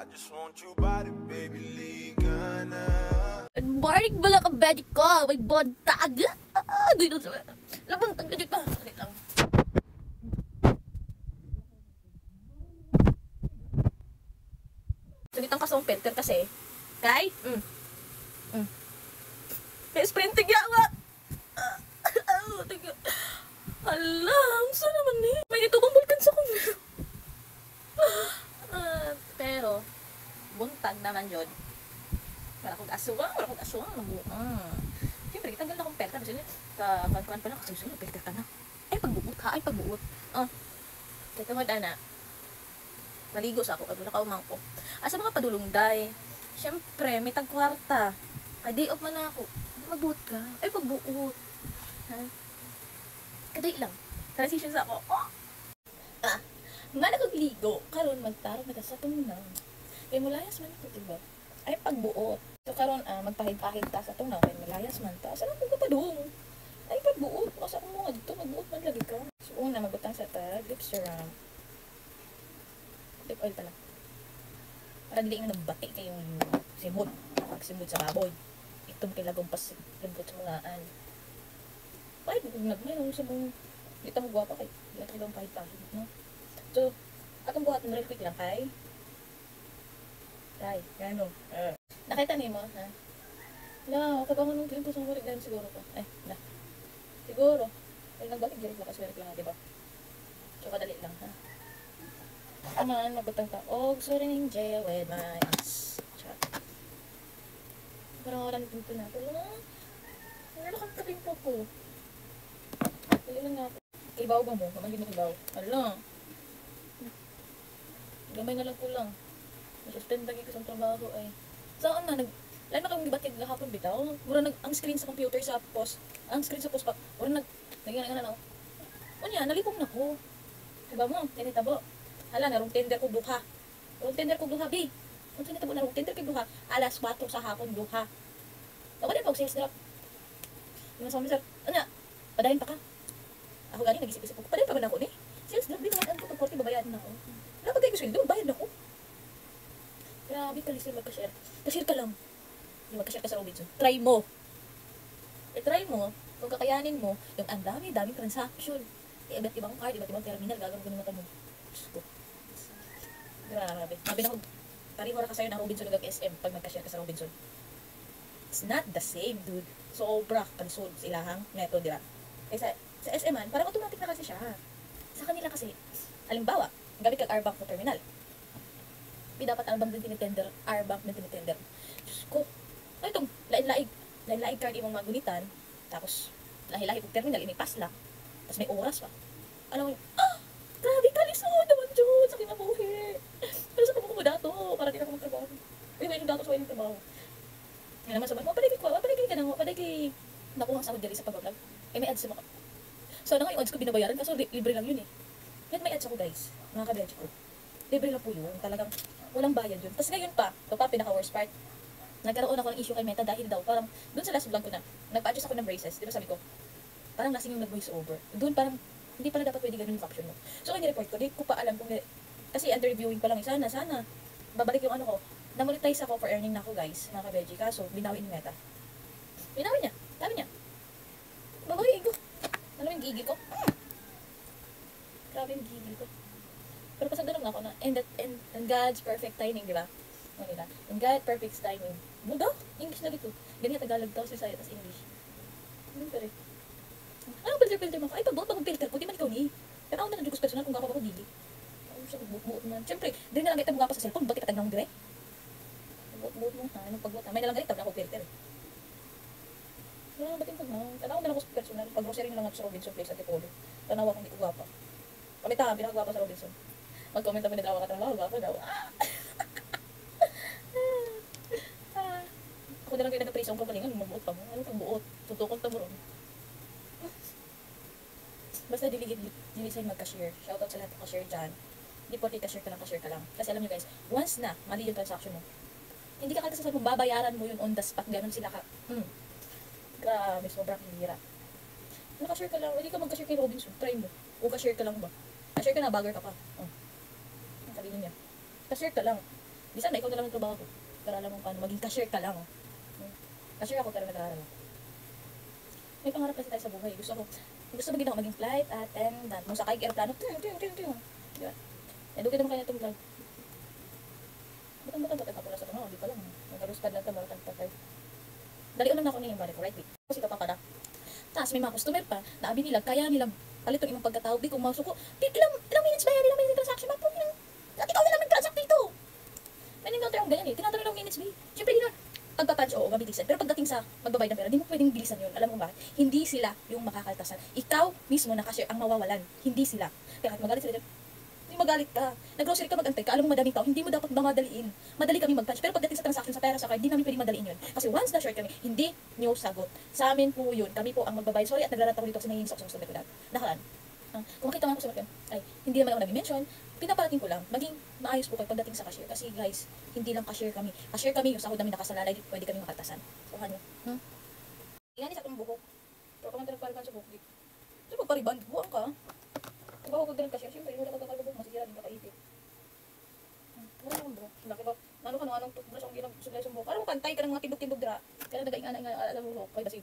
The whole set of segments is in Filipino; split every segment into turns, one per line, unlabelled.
I just want you body, baby, ligana.
Barik bala ka bedi ko, may bontag. Dito sa labang tag dito. Wait lang. Sugitang ka sa filter kasi. Kay? Kaya sprinting yawa. Alam, saan naman eh? May nitubang bulkan sa kong. Pero, buntag naman yun. Wala kong aswang. Siyempre, tanggal na kong pelter. Kasi, kakuan pa lang, kasi gusto pelter ka na. Ay, pagbuot. Kaya tungod, ana. Maligo sa ako, nakaumang ko. Asa mga padulong day. Siyempre, may tagkwarta. Ay, day off man ako. Magbuot ka. Ay, pagbuot. Ha? Kaday lang. Transition sa ako. Nga nakagligo. Karon magtarong na sa tunaw. Kaya mulayas man ito, diba? Ay, pagbuot. So, karon magpahid-pahid ta sa tunaw. Kaya mulayas man ta. Saan ako kapadung? Ay, pagbuot. Kasi ako mga dito, magbuot man lagi ka. So, una, magbutang sa ta. Lip serum. Lip oil pala. Para dili nga nagbati kayong simod. Pagsimod sa baboy. Itong kilagong pasimod sa mungaan. Pahit, nagmayroon sa mong dito mo guwapa kay dito ko lang pahit-pahit, no? So, atong buhat na real quick lang kay gano. Nakita niyo mo, ha? La, kabangan ng tiempo sa balik dahil siguro ko. Ay, na. Siguro. Ay, nagbalik direct lang kasi lang, diba? So, kadali lang, ha? Aman, magbutang ta. Oh, sorry ng Jaya with my ass. Chat. Parang wala nang pinto na. Wala kang kapimpo ko. Dali lang nga. Ibaw ba mo? Mamagin mo ibaw. Hala. Gamay na lang ko lang. Nasuspend lagi ko sa trabaho ay. Saan na? Lalo na kami gibatid kahapon bitaw. Mura ang screen sa computer sa post. Ang screen sa post pa. Mura nagyan na ako. Unya, nalipong na ko. Diba mo? Tinitabo. Hala, narong tender ko duha. Narong tender ko duha, bi. Kung tinitabo narong tender ko duha. Alas 4 sa hapon duha. Ako din pag sales drop. Yung sa sir, ano? Padahin pa ka. Ako galing, nag-isip-isip ko. Padahin pa ba na ako ni? Sales drop, binawadan ko. Pag 40, babayad na ako. Wala pag kayo sweldo, bayad na ako. Grabe ka, Lisa, magka-share. Ka-share ka lang. Yung magka-share ka sa Robinson. Try mo. Try mo. Kung kakayanin mo, yung ang daming transaction. Iba't ibang card, iba't ibang terminal, gagawin ko naman mo. Diyos ko. Grabe. Sabi na ko, pariwara ka sa'yo ng Robinson hanggang SM pag magka-share ka sa Robinson. It's not the same, dude. Sobra kansod sa ilahang neto, di ba? Eh, sa SM man, parang automatic na kasi siya. Sa kanila kasi, alimbawa, gamit kag R-Bank na terminal. Dapat R-Bank din tinitender. R-Bank din tinitender. Diyos ko. Ay, itong lain-laig card imong magunitan. Tapos, lahi-lahi kong terminal, may pasla. Tapos may oras pa. Alam mo, grabe ka, lisod naman, Diyos. Sa kinabuhi. Pero sa kabuko mo dato, para di na ako magtrabaho. Uy, may dato sa walang trabaho. Yan naman sabi mo, paday ka na mo, paday kay nakuha sa ako diri sa pag-vlog. Eh, may ads sa mga. So, na nga yung ads ko binabayaran, kaso libre lang yun eh. Kahit may ads ako, guys, mga kabedyo ko. Libre lang po yun, talagang walang bayad yun. Tapos ngayon pa, ito pa pinaka-worst part, nagkaroon ako ng issue kay Meta dahil daw, parang, dun sa last vlog ko na, nagpa-adjust ako ng braces, di ba sabi ko, parang lasing yung nag-voice over. Dun parang, hindi pala dapat pwede ganun yung caption mo. So, kaya ni-report ko, di ko pa alam kung, kasi under reviewing pa lang, sana, babalik yung ano ko, na-monetize ako for earning na ako, guys, mga kabedyo, kaso, binawi ni Meta. Binawi niya, sabi niya, babae ko. Ano yung gigil ko? Grabe yung gigil ko. Pero pasagdalang na ako na, and God's perfect timing, di ba? Ano nila? And God's perfect timing. Muda? English na dito. Ganyan Tagalog daw, si Saya, tas English. Ano pa rin? Anong filter mo? Ay, pag filter ko, di man ikaw ni. Pero ako na nag-jukos personal kung gapa ko dili. Ano siya, buot man. Siyempre, di na lang kita mo gapa sa cellphone, bakit katag na akong dire? Buot mo, ha? Anong pagbuot ha? May nalang ganit, tabla ko filter. Wala ba't yung pagmahal? Tanaw na lang ko sa personal. Pag-grocery na lang ako sa Robinson Place at Tipolo. Tanaw ako hindi ko gwapa. Kami ta, pinakagwapa sa Robinson. Mag-comment naman na daw ka trabaho, gwapa daw. Ako na lang kayo nagka-prisong kagalingan, mabuot pa mo. Ano pang buot? Tutukon ta mo ron. Basta dilisan mag-cashier. Shoutout sa lahat ng cashier dyan. Hindi po cashier ka lang. Kasi alam nyo guys, once na mali yung transaction mo, hindi ka kaltas sa mong babayaran mo yun on the spot. Ganon sila ka. Grabe, sobrang hihira. Naka-share ka lang, hindi ka mag-share kay Robinson, try mo. O ka-share ka lang ba? Ka-share ka na, bagger ka pa. Sabihin niya. Ka-share ka lang. Bisan na ikaw na lang ang trabaho ko. Para alam mo paano maging cashier ka lang. Cashier ako pero nag-aaral ako. May pangarap kasi tayo sa buhay. Gusto maging ako maging flight attendant. Nung sakay aeroplano, diba? Edukin naman kayo na itong vlog. Batang ako na sa tanong, di pa lang. Nag-aruspad lang ito, batang. Dalion lang ako niya yung balik ko, right? Kasi ito pang kada. Tapos may mga customer pa, na abi nila, kaya nilang palitong imong pagkatawag. Di kung masuko, ilang minutes ba yan? Ilang minutes transaction ba po? At ikaw na lang nag-transact dito. May nang yung ganyan eh. Tinatanong lang minutes ba? Siyempre di na. Pagpapunch, oo, mabilisan. Pero pagdating sa magbabayad ng pera, di mo pwedeng bilisan yun. Alam mo bakit? Hindi sila yung makakaltasan. Ikaw mismo na cashier ang mawawalan. Hindi sila. Kaya kahit magalit sila dyan, hindi magalit ka. Nag-grocery ka, mag-antay ka, alam mo madaming tao, hindi mo dapat mamadaliin. Madali kami mag-punch. Pero pagdating sa transaction sa pera sa card, hindi namin pwedeng madaliin yun. Kasi once na short kami, hindi nyo sagot. Sa amin po yun. Kami po ang magbabayad. Sorry at nagrarata ko dito kasi nahihinis ako sa customer ko dahil. Nakalaan. Kung makita mo ako sa customer ko, ay, hindi naman ako nag-mention. Pinaparating ko lang, maging maayos po kayo pagdating sa cashier. Kasi guys, hindi lang cashier kami. Cashier kami, yung sahod namin nakasalalay, pwede kami makaltasan. So, hanyo. Yan isa itong buhok. Pero kung nagpariban sa buhok, so pagpariban, buwang ka. Kung ako din cashier, siyempre, wala ka buhok, masisira din kakaipit. Wala akong buhok. Laki ba? Nano ka anong toothbrush ang ginag-suglay sa buhok. Parang mo pantay ka ng mga tindog-tindog dira. Kaya nagaing-ana alam mo buhok. Kaya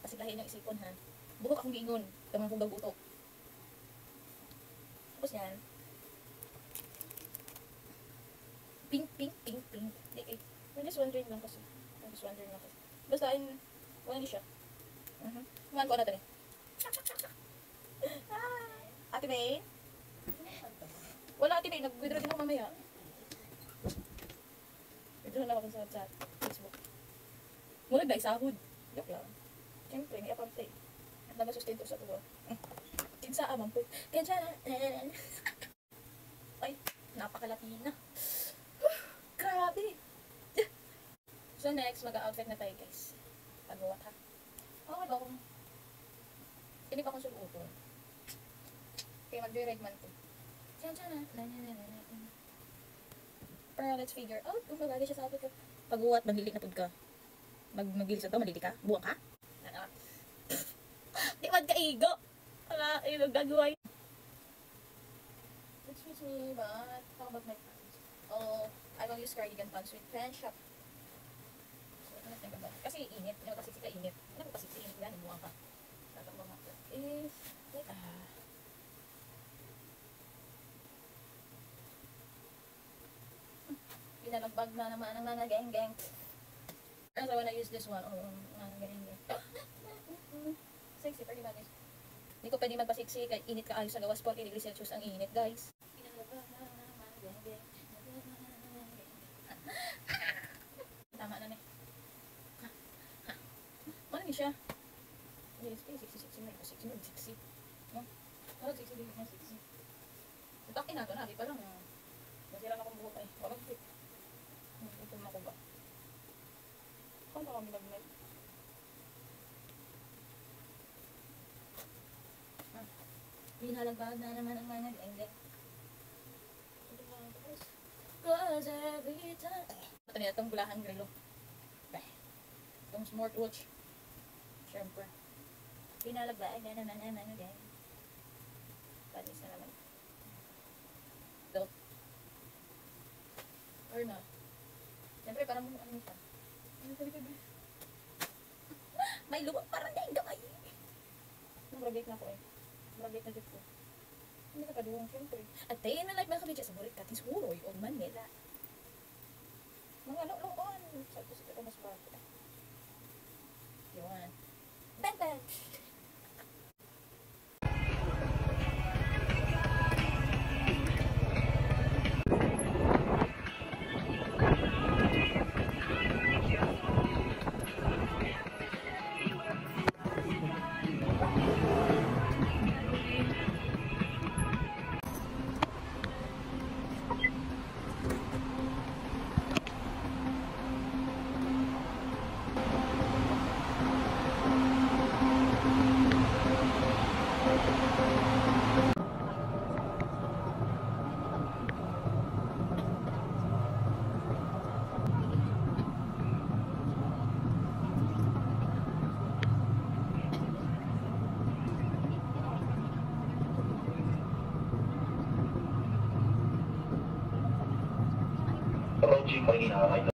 kasi lahin yung isipon ha. Buhok akong giingon. Kamang kong gagutok. Tapos yan. Pink. Okay. I'm just wondering lang kasi. Basta wala niya siya. Kumaan ko na ito eh. Ate May? Wala Ate May. Nag-withdraw din ako mamaya. Withdraw na ako sa Facebook. Muna ba isahod? Joke lang. Siyempre, may apante. At nagasustento sa tuwa. Kinsa amang po. Kinsa na. Ay, napakalatina. Grabe. So next, mag-outfit na tayo guys. Pag-uwat ha. Okay ba kung hindi pa akong suluto. Okay, mag-direct man to. Pero let's figure out kung magagay siya sa outfit ko. Pag-uwat, maglilik na pud ka. Mag-gilis na to, malili ka. Buwang ka. Di magkaigo. Wala, ilog gagawin. Excuse me, but how about my pants? Oh, I will use cardigan pants with pants shop. Kasi init, kasi sika init. Ano kasi sika init yan, buwang ka. Tatang mga is, wait Pinalagbag na naman ang mga geng-geng. So I wanna use this one, mga geng-geng. Sexy, pretty bagay. Hindi ko pwede magpasiksi, kahit init ka ayos sa gawas, 40 degrees Celsius ang init, guys. Tama na ano ni siya? Yes, sexy. Parang sexy din niya, sexy. Takin na ito na, di pa lang. Masira na akong buhok ay. Walang fit. Ito na ko ba? Kung ba kami nag-night? Pinalagbag na naman ang mga geng-geng. Cause every time. Ito niya, itong bulahan grilo. Itong smartwatch. Siyempre. Pinalagbag na naman ang mga geng. Panis na naman. Belt. Or na. Siyempre, parang ano siya. May lubang parang dahil gamay. Nag-graduate na ako eh. Graduate na dito ko. Hindi ka kaduwang siyempre. At tayo na like mga kabidya sa Burit Katis Huroy o Manila. Mga loon. Sabi ko sa ito mas bata. Yun. Bang!
approaching Marikina, right?